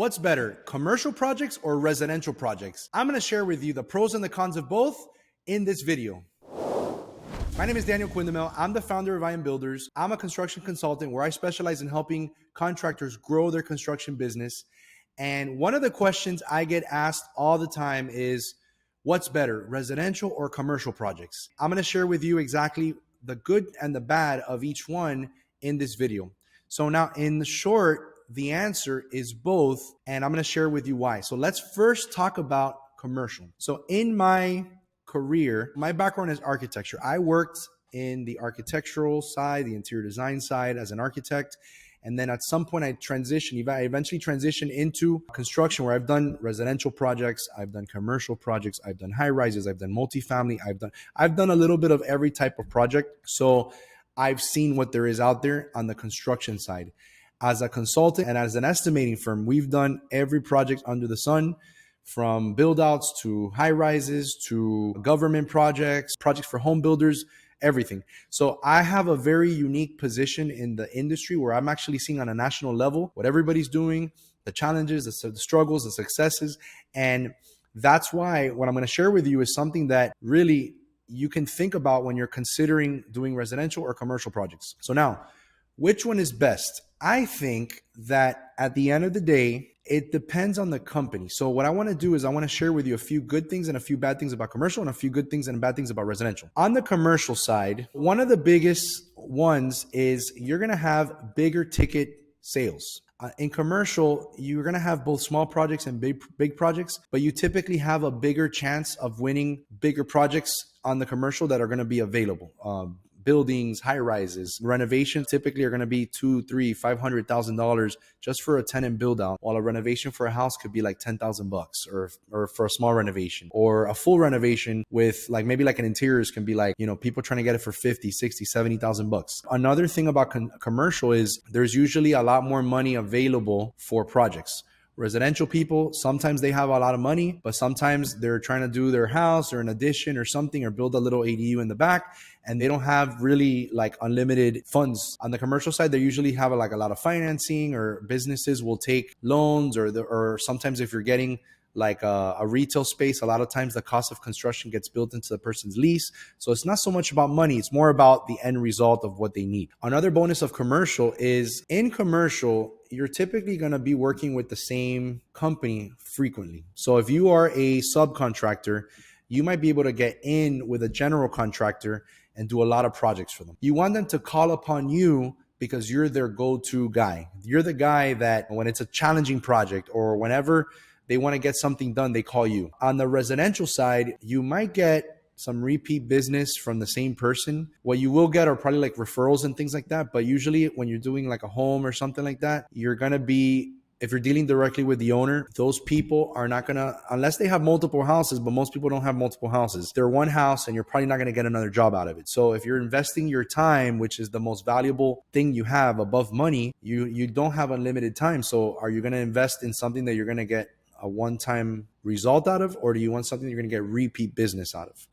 What's better, commercial projects or residential projects? I'm going to share with you the pros and the cons of both in this video. My name is Daniel Quindemil. I'm the founder of I Am Builders. I'm a construction consultant where I specialize in helping contractors grow their construction business. And one of the questions I get asked all the time is, what's better, residential or commercial projects? I'm going to share with you exactly the good and the bad of each one in this video. So now in the short, the answer is both, and I'm going to share with you why. So let's first talk about commercial. So in my career, my background is architecture. I worked in the architectural side, the interior design side as an architect. And then at some point I eventually transitioned into construction where I've done residential projects, I've done commercial projects, I've done high rises, I've done multifamily, I've done a little bit of every type of project. So I've seen what there is out there on the construction side. As a consultant and as an estimating firm, we've done every project under the sun, from build outs to high rises to government projects, projects for home builders, everything. So I have a very unique position in the industry where I'm actually seeing on a national level what everybody's doing, the challenges, the struggles, the successes. And that's why what I'm going to share with you is something that really you can think about when you're considering doing residential or commercial projects. So now, which one is best? I think that at the end of the day, it depends on the company. So what I want to do is I want to share with you a few good things and a few bad things about commercial and a few good things and bad things about residential. On the commercial side, one of the biggest ones is you're going to have bigger ticket sales. In commercial, you're going to have both small projects and big projects, but you typically have a bigger chance of winning bigger projects on the commercial that are going to be available. Buildings, high rises, renovations typically are going to be $200,000, $300,000, $500,000 just for a tenant build out, while a renovation for a house could be like $10,000 or for a small renovation, or a full renovation with maybe an interiors can be people trying to get it for 50, 60, $70,000. Another thing about commercial is there's usually a lot more money available for projects. Residential people, sometimes they have a lot of money, but sometimes they're trying to do their house or an addition or something or build a little ADU in the back, and they don't have really unlimited funds. On the commercial side, they usually have a lot of financing, or businesses will take loans, or sometimes if you're getting a retail space, a lot of times the cost of construction gets built into the person's lease. So it's not so much about money. It's more about the end result of what they need. Another bonus of commercial is in commercial, you're typically going to be working with the same company frequently. So if you are a subcontractor, you might be able to get in with a general contractor and do a lot of projects for them. You want them to call upon you because you're their go-to guy. You're the guy that when it's a challenging project or whenever they want to get something done, they call you. On the residential side, you might get some repeat business from the same person. What you will get are probably referrals and things like that. But usually when you're doing a home or something like that, you're going to be, if you're dealing directly with the owner, those people are not going to, unless they have multiple houses, but most people don't have multiple houses. They're one house and you're probably not going to get another job out of it. So if you're investing your time, which is the most valuable thing you have above money, you don't have unlimited time. So are you going to invest in something that you're going to get a one-time result out of, or do you want something you're going to get repeat business out of?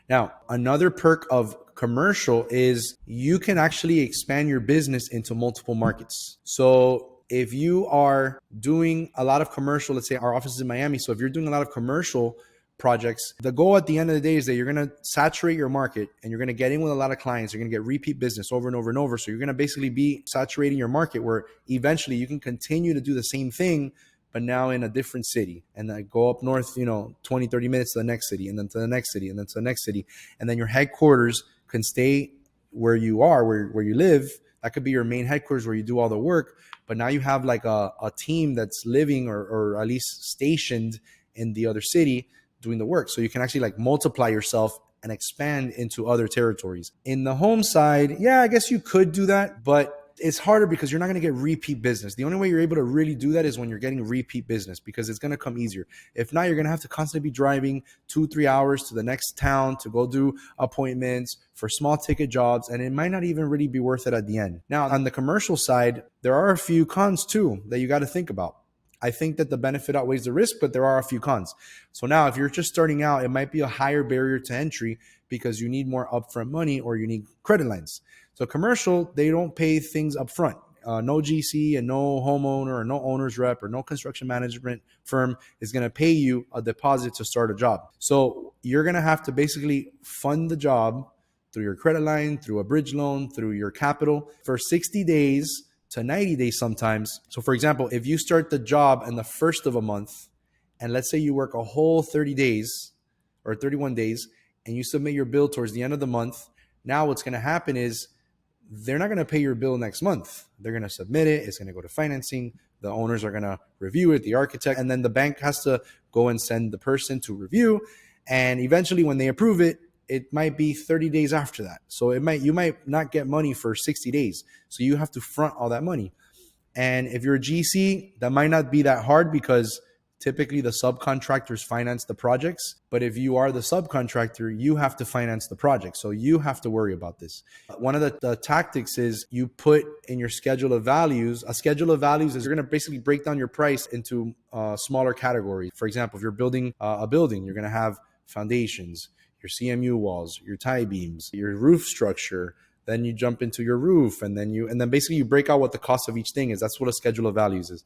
Now, another perk of commercial is you can actually expand your business into multiple markets. So if you are doing a lot of commercial, let's say our office is in Miami. So if you're doing a lot of commercial projects, the goal at the end of the day is that you're going to saturate your market and you're going to get in with a lot of clients. You're going to get repeat business over and over and over. So you're going to basically be saturating your market where eventually you can continue to do the same thing, but now in a different city, and then go up north, 20, 30 minutes to the next city, and then to the next city, and then to the next city. And then your headquarters can stay where you are, where you live. That could be your main headquarters where you do all the work. But now you have a team that's living or at least stationed in the other city doing the work. So you can actually multiply yourself and expand into other territories. In the home side, yeah, I guess you could do that, but it's harder because you're not going to get repeat business. The only way you're able to really do that is when you're getting repeat business, because it's going to come easier. If not, you're going to have to constantly be driving 2-3 hours to the next town to go do appointments for small ticket jobs, and it might not even really be worth it at the end. Now, on the commercial side, there are a few cons too that you got to think about. I think that the benefit outweighs the risk, but there are a few cons. So now if you're just starting out, it might be a higher barrier to entry because you need more upfront money or you need credit lines. So commercial, they don't pay things upfront. no GC and no homeowner or no owner's rep or no construction management firm is going to pay you a deposit to start a job. So you're going to have to basically fund the job through your credit line, through a bridge loan, through your capital for 60 days to 90 days sometimes. So for example, if you start the job in the first of a month, and let's say you work a whole 30 days or 31 days, and you submit your bill towards the end of the month, now what's going to happen is they're not going to pay your bill next month. They're going to submit it. It's going to go to financing. The owners are going to review it, the architect, and then the bank has to go and send the person to review. And eventually when they approve it, it might be 30 days after that. So you might not get money for 60 days. So you have to front all that money. And if you're a GC, that might not be that hard because typically the subcontractors finance the projects. But if you are the subcontractor, you have to finance the project. So you have to worry about this. One of the tactics is you put in your schedule of values. A schedule of values is you're going to basically break down your price into smaller categories. For example, if you're building a building, you're going to have foundations, your CMU walls, your tie beams, your roof structure. Then you jump into your roof, and then basically you break out what the cost of each thing is. That's what a schedule of values is.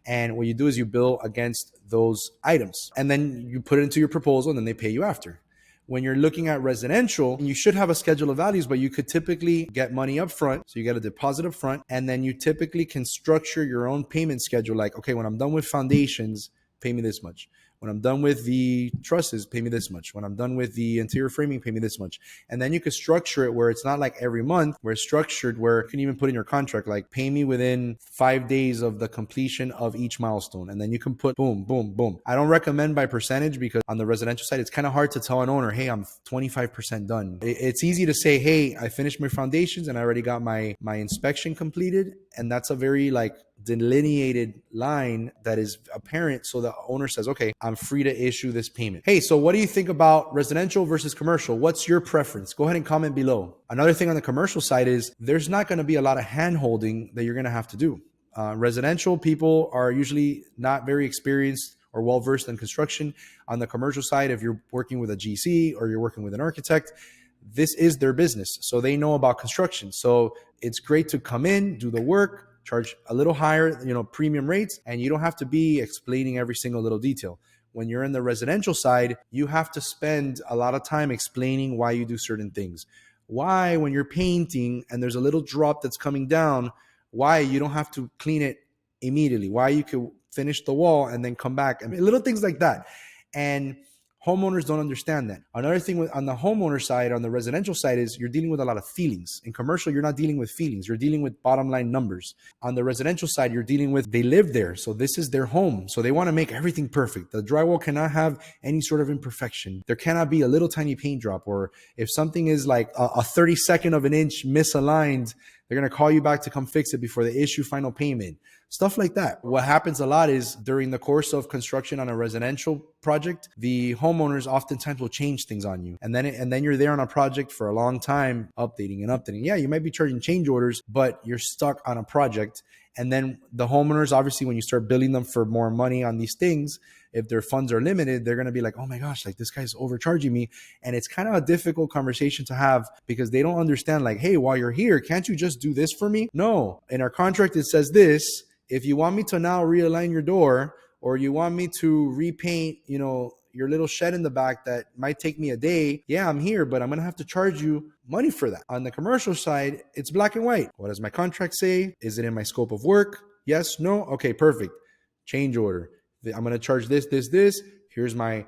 And what you do is you bill against those items, and then you put it into your proposal, and then they pay you after. When you're looking at residential, you should have a schedule of values, but you could typically get money up front. So you get a deposit up front, and then you typically can structure your own payment schedule. Like, okay, when I'm done with foundations, pay me this much. When I'm done with the trusses, pay me this much. When I'm done with the interior framing, pay me this much. And then you can structure it where it's not like every month, where it's structured where you can even put in your contract, like pay me within 5 days of the completion of each milestone. And then you can put boom, boom, boom. I don't recommend by percentage because on the residential side, it's kind of hard to tell an owner, hey, I'm 25% done. It's easy to say, hey, I finished my foundations and I already got my inspection completed. And that's a very delineated line that is apparent. So the owner says, okay, I'm free to issue this payment. Hey, so what do you think about residential versus commercial? What's your preference? Go ahead and comment below. Another thing on the commercial side is there's not going to be a lot of hand holding that you're going to have to do. Residential people are usually not very experienced or well-versed in construction. On the commercial side, if you're working with a GC or you're working with an architect, this is their business. So they know about construction. So it's great to come in, do the work, charge a little higher, premium rates, and you don't have to be explaining every single little detail. When you're in the residential side, you have to spend a lot of time explaining why you do certain things. Why, when you're painting and there's a little drop that's coming down, why you don't have to clean it immediately, why you could finish the wall and then come back. I mean, little things like that. And homeowners don't understand that. Another thing on the homeowner side, on the residential side, is you're dealing with a lot of feelings. In commercial, you're not dealing with feelings. You're dealing with bottom line numbers. On the residential side, you're dealing with, they live there. So this is their home. So they want to make everything perfect. The drywall cannot have any sort of imperfection. There cannot be a little tiny paint drop. Or if something is like a 32nd of an inch misaligned, they're going to call you back to come fix it before they issue final payment. Stuff like that. What happens a lot is during the course of construction on a residential project, the homeowners oftentimes will change things on you. And then you're there on a project for a long time, updating and updating. Yeah, you might be charging change orders, but you're stuck on a project. And then the homeowners, obviously, when you start billing them for more money on these things, if their funds are limited, they're going to be like, oh my gosh, this guy's overcharging me. And it's kind of a difficult conversation to have because they don't understand hey, while you're here, can't you just do this for me? No. In our contract, it says this. If you want me to now realign your door, or you want me to repaint, your little shed in the back that might take me a day, yeah, I'm here, but I'm going to have to charge you money for that. On the commercial side, it's black and white. What does my contract say? Is it in my scope of work? Yes, no? Okay, perfect. Change order. I'm going to charge this. Here's my,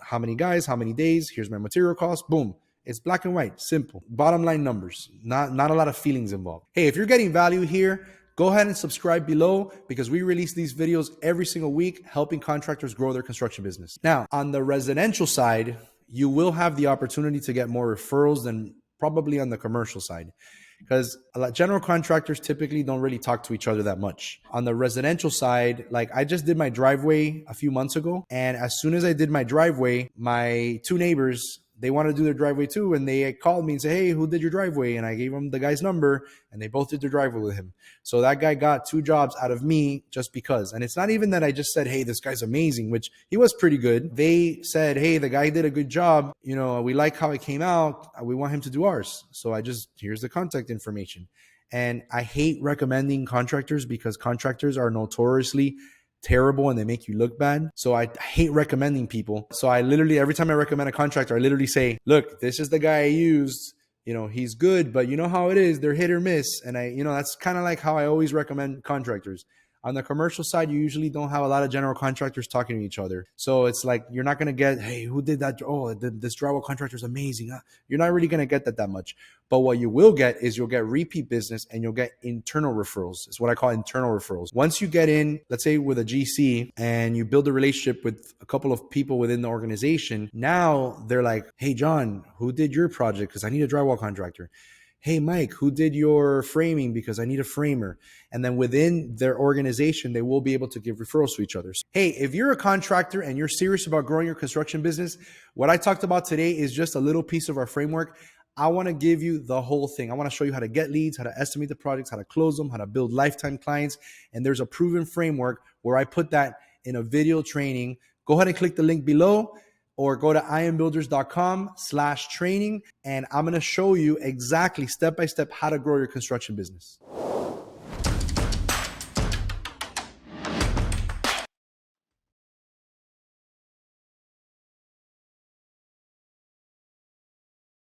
how many guys, how many days, here's my material cost, boom. It's black and white, simple. Bottom line numbers, not a lot of feelings involved. Hey, if you're getting value here, go ahead and subscribe below because we release these videos every single week, helping contractors grow their construction business. Now, on the residential side, you will have the opportunity to get more referrals than probably on the commercial side because general contractors typically don't really talk to each other that much. On the residential side, I just did my driveway a few months ago. And as soon as I did my driveway, my two neighbors, they want to do their driveway too. And they called me and said, hey, who did your driveway? And I gave them the guy's number and they both did their driveway with him. So that guy got 2 jobs out of me just because. And it's not even that I just said, hey, this guy's amazing, which he was pretty good. They said, hey, the guy did a good job. We like how it came out. We want him to do ours. So here's the contact information. And I hate recommending contractors because contractors are notoriously terrible and they make you look bad. So I hate recommending people. So I literally, every time I recommend a contractor, I literally say, look, this is the guy I used. He's good, but you know how it is. They're hit or miss. And that's kind of like how I always recommend contractors. On the commercial side, you usually don't have a lot of general contractors talking to each other. So it's like, you're not going to get, hey, who did that? Oh, this drywall contractor is amazing. You're not really going to get that much. But what you will get is you'll get repeat business and you'll get internal referrals. It's what I call internal referrals. Once you get in, let's say with a GC, and you build a relationship with a couple of people within the organization, now they're like, hey, John, who did your project? Because I need a drywall contractor. Hey, Mike, who did your framing? Because I need a framer. And then within their organization, they will be able to give referrals to each other. Hey, if you're a contractor and you're serious about growing your construction business, what I talked about today is just a little piece of our framework. I want to give you the whole thing. I want to show you how to get leads, how to estimate the projects, how to close them, how to build lifetime clients. And there's a proven framework where I put that in a video training. Go ahead and click the link below, or go to iambuilders.com/training, and I'm going to show you exactly step-by-step how to grow your construction business.